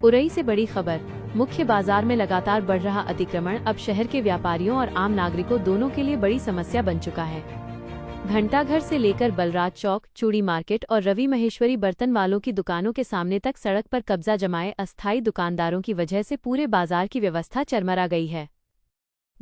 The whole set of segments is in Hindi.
उरई से बड़ी खबर। मुख्य बाजार में लगातार बढ़ रहा अतिक्रमण अब शहर के व्यापारियों और आम नागरिकों दोनों के लिए बड़ी समस्या बन चुका है। घंटाघर से लेकर बलराज चौक, चूड़ी मार्केट और रवि महेश्वरी बर्तन वालों की दुकानों के सामने तक सड़क पर कब्जा जमाए अस्थायी दुकानदारों की वजह से पूरे बाजार की व्यवस्था चरमरा गई है।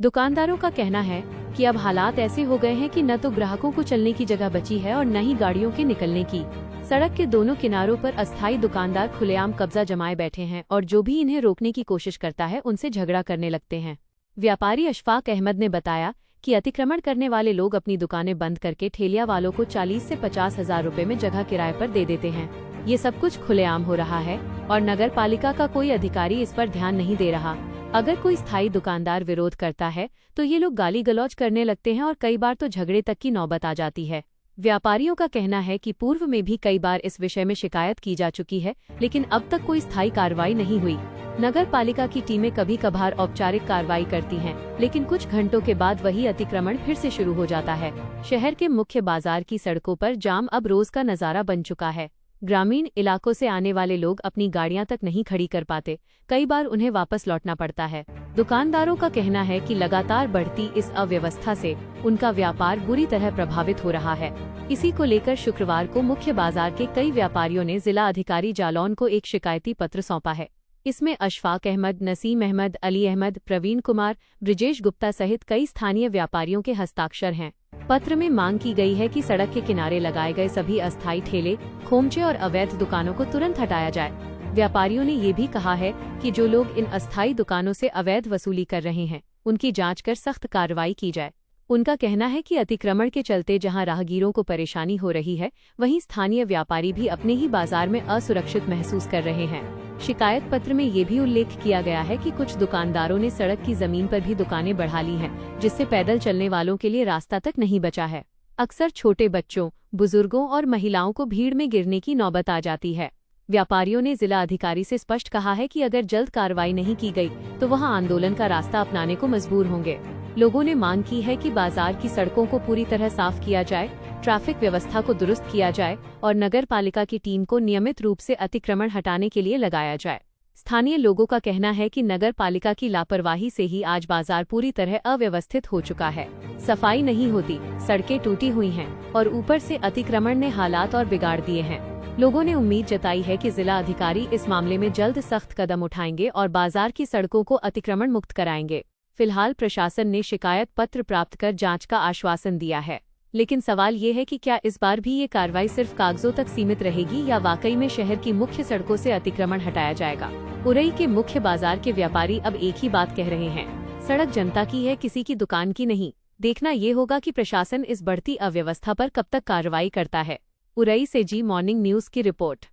दुकानदारों का कहना है कि अब हालात ऐसे हो गए हैं कि न तो ग्राहकों को चलने की जगह बची है और न ही गाड़ियों के निकलने की। सड़क के दोनों किनारों पर अस्थायी दुकानदार खुलेआम कब्जा जमाए बैठे हैं और जो भी इन्हें रोकने की कोशिश करता है उनसे झगड़ा करने लगते हैं। व्यापारी अशफाक अहमद ने बताया कि अतिक्रमण करने वाले लोग अपनी दुकानें बंद करके ठेलिया वालों को 40 से 50 हजार रुपए में जगह किराए पर दे देते हैं। ये सब कुछ खुलेआम हो रहा है और नगर पालिका का कोई अधिकारी इस पर ध्यान नहीं दे रहा। अगर कोई स्थायी दुकानदार विरोध करता है तो ये लोग गाली गलौज करने लगते हैं और कई बार तो झगड़े तक की नौबत आ जाती है। व्यापारियों का कहना है कि पूर्व में भी कई बार इस विषय में शिकायत की जा चुकी है, लेकिन अब तक कोई स्थायी कार्रवाई नहीं हुई। नगर पालिका की टीमें कभी कभार औपचारिक कार्रवाई करती हैं, लेकिन कुछ घंटों के बाद वही अतिक्रमण फिर से शुरू हो जाता है। शहर के मुख्य बाजार की सड़कों पर जाम अब रोज का नजारा बन चुका है। ग्रामीण इलाकों से आने वाले लोग अपनी गाड़ियां तक नहीं खड़ी कर पाते, कई बार उन्हें वापस लौटना पड़ता है। दुकानदारों का कहना है कि लगातार बढ़ती इस अव्यवस्था से उनका व्यापार बुरी तरह प्रभावित हो रहा है। इसी को लेकर शुक्रवार को मुख्य बाजार के कई व्यापारियों ने जिला अधिकारी जालौन को एक शिकायती पत्र सौंपा है। इसमें अशफाक अहमद, नसीम अहमद, अली अहमद, प्रवीण कुमार, ब्रिजेश गुप्ता सहित कई स्थानीय व्यापारियों के हस्ताक्षर हैं। पत्र में मांग की गई है कि सड़क के किनारे लगाए गए सभी अस्थायी ठेले, खोमचे और अवैध दुकानों को तुरंत हटाया जाए। व्यापारियों ने ये भी कहा है कि जो लोग इन अस्थायी दुकानों से अवैध वसूली कर रहे हैं, उनकी जांच कर सख्त कार्रवाई की जाए। उनका कहना है कि अतिक्रमण के चलते जहां राहगीरों को परेशानी हो रही है, वहीं स्थानीय व्यापारी भी अपने ही बाजार में असुरक्षित महसूस कर रहे हैं। शिकायत पत्र में ये भी उल्लेख किया गया है कि कुछ दुकानदारों ने सड़क की जमीन पर भी दुकानें बढ़ा ली हैं, जिससे पैदल चलने वालों के लिए रास्ता तक नहीं बचा है। अक्सर छोटे बच्चों, बुजुर्गों और महिलाओं को भीड़ में गिरने की नौबत आ जाती है। व्यापारियों ने जिला अधिकारी से स्पष्ट कहा है कि अगर जल्द कार्रवाई नहीं की गई तो वहां आंदोलन का रास्ता अपनाने को मजबूर होंगे। लोगों ने मांग की है कि बाजार की सड़कों को पूरी तरह साफ किया जाए, ट्रैफिक व्यवस्था को दुरुस्त किया जाए और नगर पालिका की टीम को नियमित रूप से अतिक्रमण हटाने के लिए लगाया जाए। स्थानीय लोगों का कहना है कि नगर पालिका की लापरवाही से ही आज बाजार पूरी तरह अव्यवस्थित हो चुका है। सफाई नहीं होती, सड़कें टूटी हुई हैं और ऊपर से अतिक्रमण ने हालात और बिगाड़ दिए हैं। लोगों ने उम्मीद जताई है कि जिला अधिकारी इस मामले में जल्द सख्त कदम उठाएंगे और बाजार की सड़कों को अतिक्रमण मुक्त कराएंगे। फिलहाल प्रशासन ने शिकायत पत्र प्राप्त कर जांच का आश्वासन दिया है, लेकिन सवाल ये है कि क्या इस बार भी ये कार्रवाई सिर्फ कागजों तक सीमित रहेगी या वाकई में शहर की मुख्य सड़कों से अतिक्रमण हटाया जाएगा। उरई के मुख्य बाजार के व्यापारी अब एक ही बात कह रहे हैं, सड़क जनता की है, किसी की दुकान की नहीं। देखना ये होगा कि प्रशासन इस बढ़ती अव्यवस्था पर कब तक कार्रवाई करता है। उरई से जी मॉर्निंग न्यूज की रिपोर्ट।